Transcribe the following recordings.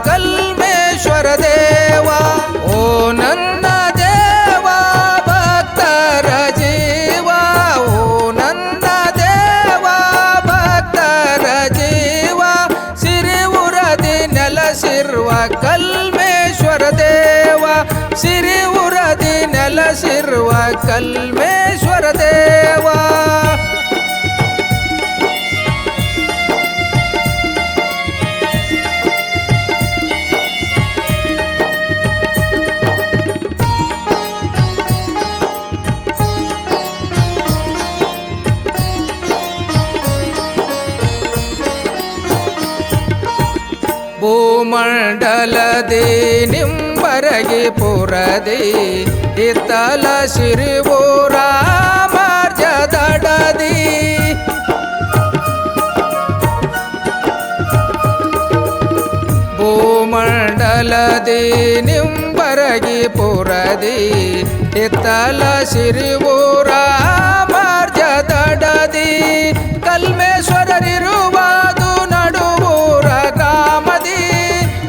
ಕಲ್ಮೇಶ್ವರ ದೇವ. ಓ ನನ್ನ ದೇವ ಭಕ್ತರ ಜೀವ, ಓ ನನ್ನ ದೇವ ಭಕ್ತರ ಜೀವ, ಸಿರಿವುರದಿ ನೆಲಸಿರುವ ಕಲ್ಮೇಶ್ವರ ದೇವ, ಸಿರಿವುರದಿ ನೆಲಸಿರುವ ಕಲ್ಮೇಶ್ವರ ದೇವ. ಭೂಮಂಡಲದಿ ನಿಂಬರಗಿ ಪುರದಿ ಇತ್ತಲ ಸಿರಿವೂರ ಮಾರ್ಜದಡದಿ. ಭೂಮಂಡಲದಿ ನಿಂಬರಗಿ ಪುರದಿ ಇತ್ತಲ ಸಿರಿವೂರ ಮಾರ್ಜದಡದಿ. ಕಲ್ಮೇಶ್ವರರಿರುವುದು ನಡುವೂರ ಗ್ರಾಮದಿ,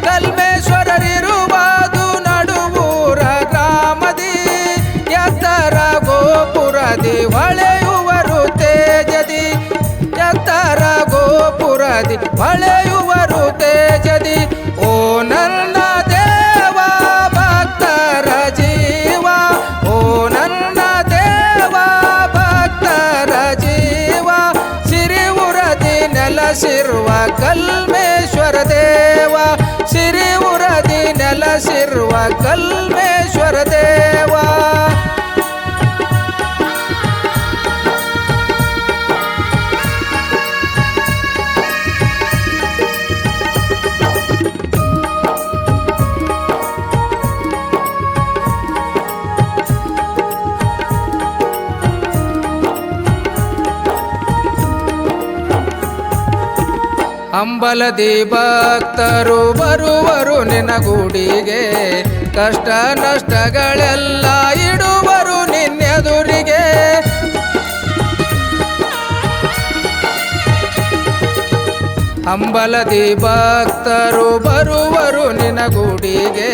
ಕಲ್ಮೇಶ್ವರರಿರುವುದು ನಡುವೂರ ಗ್ರಾಮದಿ. ಎತ್ತರ ಗೋಪುರದಿ ಹೊಳೆಯುವರು ತೇಜದಿ, ಎತ್ತರ ಗೋಪುರದಿ ಹೊಳೆಯುವರು ತೇಜದಿ. ಓ ನನ್ನ ದೇವ ಭಕ್ತರ ಜೀವ, ಓ ನನ್ನ ದೇವ ಭಕ್ತರ ಜೀವ, ಸಿರಿವುರದಿ ನೆಲಸಿರುವ ಕಲ್ಮೇಶ್ವರ ದೇವ, ಸಿರಿವುರದಿ ನೆಲಸಿರುವ ಕಲ್ಮೇಶ್ವರ ದೇವ. ಅಂಬಲದಿ ಭಕ್ತರು ಬರುವರು ನಿನ್ನ ಗುಡಿಗೆ, ಕಷ್ಟ ನಷ್ಟಗಳೆಲ್ಲ ಇಡುವರು ನಿನ್ನೆದುರಿಗೆ. ಅಂಬಲದಿ ಭಕ್ತರು ಬರುವರು ನಿನ್ನ ಗುಡಿಗೆ,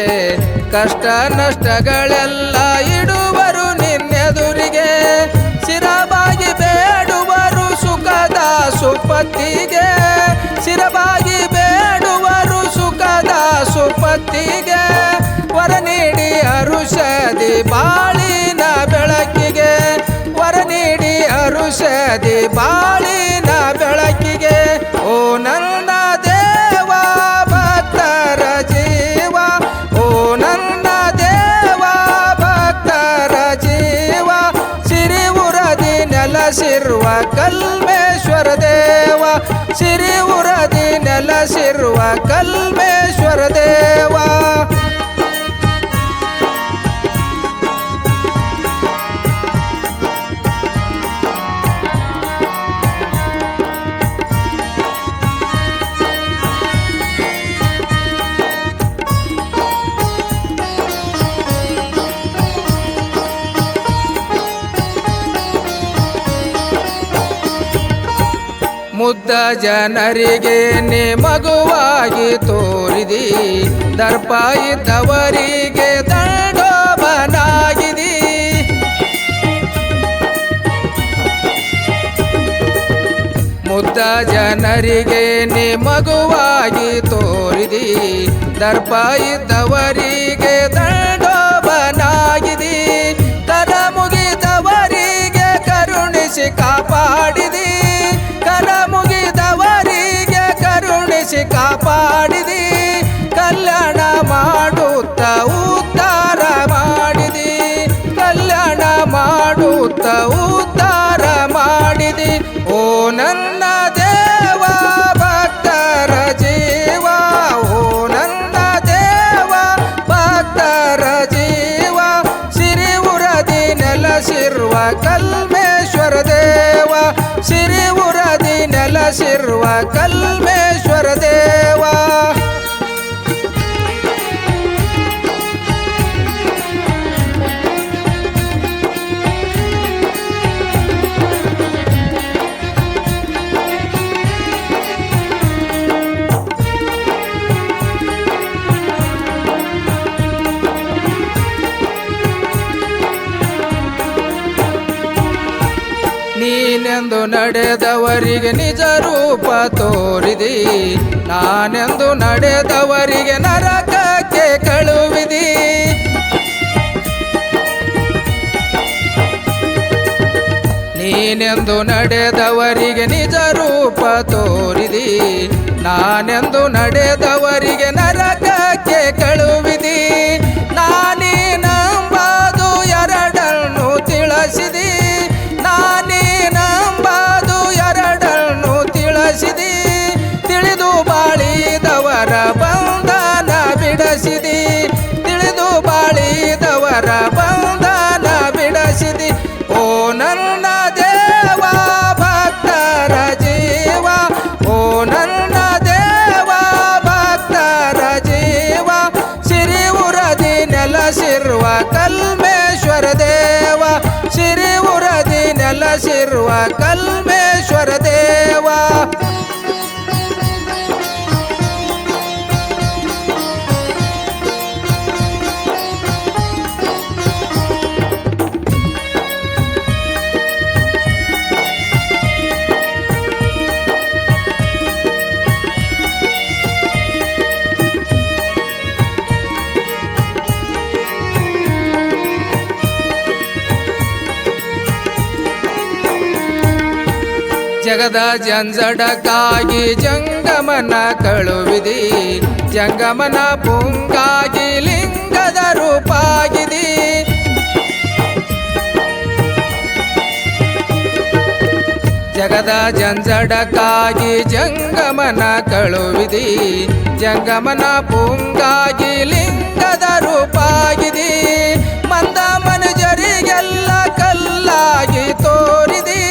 ಕಷ್ಟ ನಷ್ಟಗಳೆಲ್ಲ ಇಡುವರು ನಿನ್ನೆದುರಿಗೆ. ಸಿರಬಾಗಿ ಬೇಡುವರು ಸುಖದ ಸುಪತ್ತಿಗೆ, ಸಿರಬಾಗಿ ಬೇಡುವರು ಸುಖದ ಸುಪತ್ತಿಗೆ. ವರ ನೀಡಿ ಅರುಷದಿ ಬಾಳಿನ ಬೆಳಕಿಗೆ, ವರ ನೀಡಿ ಅರುಷದಿ ಬಾಳಿನ ಬೆಳಕಿಗೆ. ಓ ನನ್ನ ದೇವ ಭಕ್ತರ ಜೀವ, ಓ ನನ್ನ ದೇವ ಭಕ್ತರ ಜೀವ, ಸಿರಿವುರದಿ ನೆಲಸಿರುವ ಕಲ್ಮೇಶ್ವರ ದೇವ, ಸಿರಿವುರದಿ ನೆಲಸಿರುವ ಕಲ್ಮೇಶ್ವರ ದೇವ. ಮುದ್ದ ಜನರಿಗೆ ನೇ ಮಗುವಾಗಿ ತೋರಿದಿ, ದರ್ಪ ಇದ್ದವರಿಗೆ ದಂಡೋಬನಾಗಿದಿ. ಮುದ್ದ ಜನರಿಗೆ ನೇ ಮಗುವಾಗಿ ತೋರಿದಿ, ದರ್ಪ ಇದ್ದವರಿಗೆ ದಂಡೋಬನಾಗಿದಿ. ಕರ ಮುಗಿದವರಿಗೆ ಕರುಣಿಸಿ ಕಾಪಾಡಿದಿ, ಕರ ಮುಗಿದವರಿಗೆ ಕರುಣಿಸಿ ಕಾಪಾಡಿದಿ. ಕಲ್ಯಾಣ ಮಾಡುತ್ತ ಉದ್ಧಾರ ಮಾಡಿದಿ, ಕಲ್ಯಾಣ ಮಾಡುತ್ತ ಉದ್ಧಾರ ಮಾಡಿದಿ. ಓ ನನ್ನ ದೇವ ಭಕ್ತರ ಜೀವ, ಓ ನನ್ನ ದೇವ ಭಕ್ತರ ಜೀವ, ಸಿರಿವುರದಿ ನೆಲಸಿರುವ ಕಲ್ಮೇಶ್ವರ ದೇವ, ಸಿರಿವುರದಿ ನೆಲಸಿರುವ ಕಲ್ಮೇಶ್ವರ ದೇವ. ನಾನೆಂದು ನಡೆದವರಿಗೆ ನಿಜ ರೂಪ ತೋರಿದಿ, ನಾನೆಂದು ನಡೆದವರಿಗೆ ನರಕಕ್ಕೆ ಕಳುಹಿದಿ. ನೀನೆಂದು ನಡೆದವರಿಗೆ ನಿಜ ರೂಪ ತೋರಿದಿ, ನಾನೆಂದು ನಡೆದವರಿಗೆ ನರಕಕ್ಕೆ ಕಳುಹಿದಿ. ನಾನೀನಂಬಾದು ಎರಡನ್ನು ತಿಳಿಸಿದಿ, ನಾನೀನಂಬಾದು ಎರಡನ್ನು ತಿಳಿಸಿದಿ. ತಿಳಿದು ಬಾಳಿದವರ ಬಂಧನ ಬಿಡಿಸಿದಿ, ತಿಳಿದು ಬಾಳಿದವರ ಬಂಧನ ಬಿಡಿಸಿದಿ. ಓ ನನ್ನ ದೇವ ಭಕ್ತರ ಜೀವ, ಓ ನನ್ನ ದೇವ ಭಕ್ತರ ಜೀವ. ಸಿರಿವುರದಿ ನೆಲಸಿರುವ ಕಲ್ಮೇಶ್ವರ ದೇವ, ಸಿರಿವುರದಿ ನೆಲಸಿರುವ ಕಲ್ಮೇಶ್ವರ ದೇವ. ಜಗದ ಜಂಜಡಕ್ಕಾಗಿ ಜಂಗಮನ ಕಳುವಿದಿ, ಜಂಗಮನ ಪುಂಗಾಗಿ ಲಿಂಗದ ರೂಪಾಗಿದಿ. ಜಗದ ಜಂಜಡಕ್ಕಾಗಿ ಜಂಗಮನ ಕಳುವಿದಿ, ಜಂಗಮನ ಪುಂಗಾಗಿ ಲಿಂಗದ ರೂಪಾಗಿದಿ. ಮಂದ ಮನುಜರಿಗೆಲ್ಲ ಕಲ್ಲಾಗಿ ತೋರಿದಿ,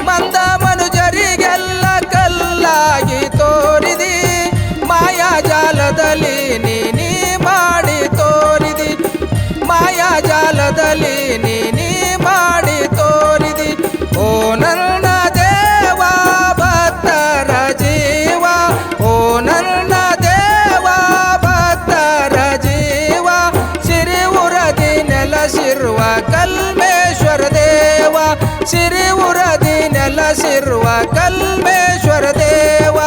ಮಂದ ಮನುಜರಿಗೆಲ್ಲ ಕಲ್ಲಾಗಿ ತೋರಿದಿ. ಮಾಯಾಜಾಲದಲ್ಲಿ ನೀ ಮಾಡಿ ತೋರಿದಿ, ಮಾಯಾಜಾಲದಲ್ಲಿ ನೀ ಮಾಡಿ ತೋರಿದಿ. ಓ ನನ್ನ ದೇವ ಭಕ್ತರ ಜೀವ, ಓ ನನ್ನ ದೇವ ಭಕ್ತರ ಜೀವ. ಸಿರಿವುರದಿ ನೆಲಸಿರುವ ಕಲ್ಮೇಶ್ವರ ದೇವ, ಸಿರಿವುರದಿ ನೆಲಸಿರುವ ಕಲ್ಮೇಶ್ವರ ದೇವ.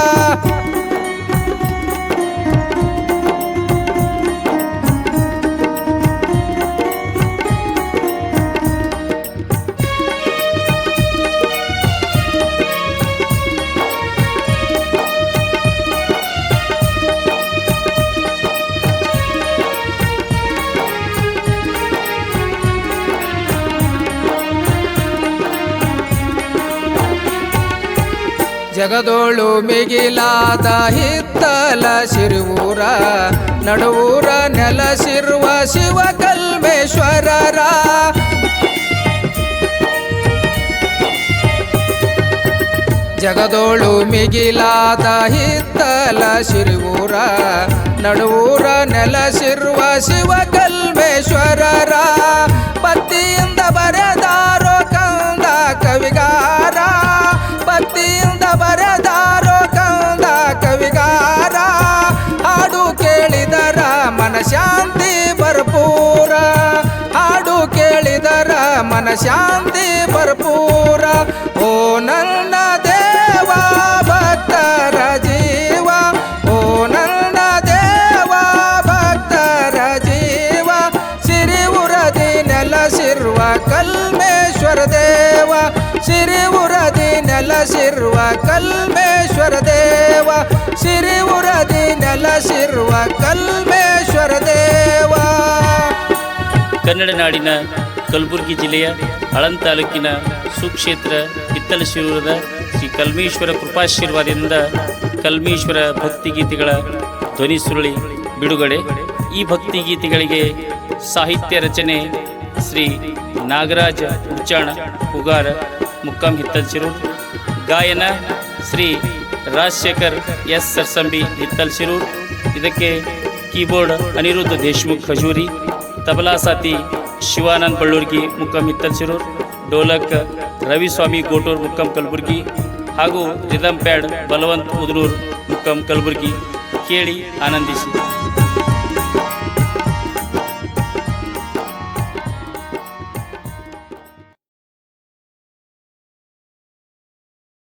ಜಗದೋಳು ಮಿಗಿಲಾದ ಹಿತ್ತಲ ಸಿರಿವೂರ, ನಡುವೂರ ನೆಲಸಿರುವ ಶಿವ ಕಲ್ಮೇಶ್ವರರ. ಜಗದೋಳು ಮಿಗಿಲಾದ ಹಿತ್ತಲ ಸಿರಿವೂರ, ನಡುವೂರ ನೆಲಸಿರುವ ಶಿವ ಕಲ್ಮೇಶ್ವರರ. ಭಕ್ತಿಯಿಂದ ಬರೆದಾರೋ ಕಂದ ಕವಿಗಾರ, ಭಕ್ತಿಯಿಂದ ಬರೆದಾರೋ ಕಂದ ಕವಿಗಾರ. ಹಾಡು ಕೇಳಿದರ ಮನಶಾಂತಿ ಭರ್ಪೂರ, ಹಾಡು ಕೇಳಿದರ ಮನಶಾಂತಿ ಭರ್ಪೂರ. ಓ ನನ್ನ ದೇವ ಭಕ್ತರ ಜೀವ, ಓ ನನ್ನ ದೇವ ಭಕ್ತರ ಜೀವ. ಸಿರಿವುರದಿ ನೆಲಸಿರುವ ಕಲ್ಮೇಶ್ವರ ದೇವ, ಸಿರಿವುರದಿ ನೆಲಸಿರುವ ಕಲ್ಮೇಶ್ವರ ದೇವ, ಸಿರಿವುರದಿ ನೆಲಸಿರುವ ಕಲ್ಮೇಶ್ವರ ದೇವ. ಕನ್ನಡ ನಾಡಿನ ಕಲಬುರಗಿ ಜಿಲ್ಲೆಯ ಆಳಂದ ತಾಲೂಕಿನ ಸುಕ್ಷೇತ್ರ ಹಿತ್ತಲಶಿರೂರದ ಶ್ರೀ ಕಲ್ಮೇಶ್ವರ ಕೃಪಾಶೀರ್ವಾದದಿಂದ ಕಲ್ಮೇಶ್ವರ ಭಕ್ತಿಗೀತೆಗಳ ಧ್ವನಿ ಸುರುಳಿ ಬಿಡುಗಡೆ. ಈ ಭಕ್ತಿಗೀತೆಗಳಿಗೆ ಸಾಹಿತ್ಯ ರಚನೆ ಶ್ರೀ ನಾಗರಾಜ ಉಚ್ಚಾಣ ಉಗಾರ ಮುಕ್ಕಾಂ ಹಿತ್ತಲಶಿರೂರು. ಗಾಯನ ಶ್ರೀ ರಾಜಶೇಖರ್ ಎಸ್ ಸರ್ಸಂಬಿ ಹಿತ್ತಲಶಿರೂರು. ಇದಕ್ಕೆ ಕೀಬೋರ್ಡ್ ಅನಿರುದ್ಧ ದೇಶಮುಖ್ ಖಜೂರಿ, ತಬಲಾ ಸಾತಿ ಶಿವಾನಂದ್ ಬಳ್ಳೂರ್ಗಿ ಮುಕ್ಕಾಂ ಹಿತ್ತಲಶಿರೂರು, ಡೋಲಕ್ ರವಿಸ್ವಾಮಿ ಗೋಟೂರ್ ಮುಕ್ಕಾಂ ಕಲಬುರ್ಗಿ ಹಾಗೂ ರಿದಮ್ ಪ್ಯಾಡ್ ಬಲವಂತ್ ಉದನೂರ್ ಮುಕ್ಕಾಂ ಕಲಬುರ್ಗಿ. ಕೇಳಿ ಆನಂದಿಸಿ.